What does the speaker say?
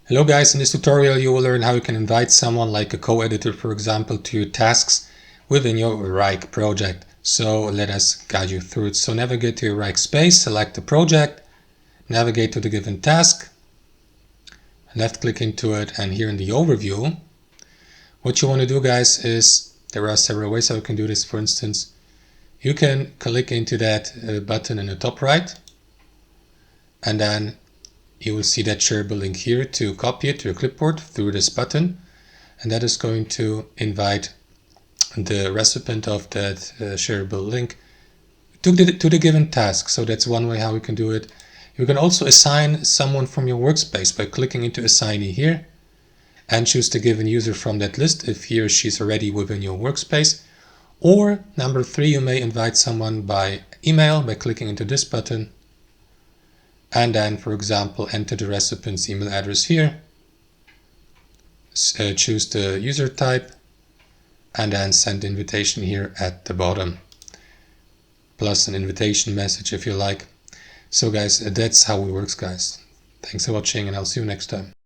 Hello guys, in this tutorial you will learn how you can invite someone like a co-editor, for example, to your tasks within your Wrike project. So let us guide you through it. So navigate to your Wrike space, select the project, navigate to the given task, left click into it, and here in the overview, what you want to do guys is, there are several ways how you can do this. For instance, you can click into that button in the top right, and then you will see that shareable link here to copy it to your clipboard through this button, and that is going to invite the recipient of that shareable link to the given task. So that's one way how we can do it. You can also assign someone from your workspace by clicking into assignee here and choose the given user from that list if he or she is already within your workspace. Or number 3, you may invite someone by email by clicking into this button, and then, for example, enter the recipient's email address here, choose the user type, and then send the invitation here at the bottom, plus an invitation message if you like. So guys, that's how it works guys. Thanks for watching, and I'll see you next time.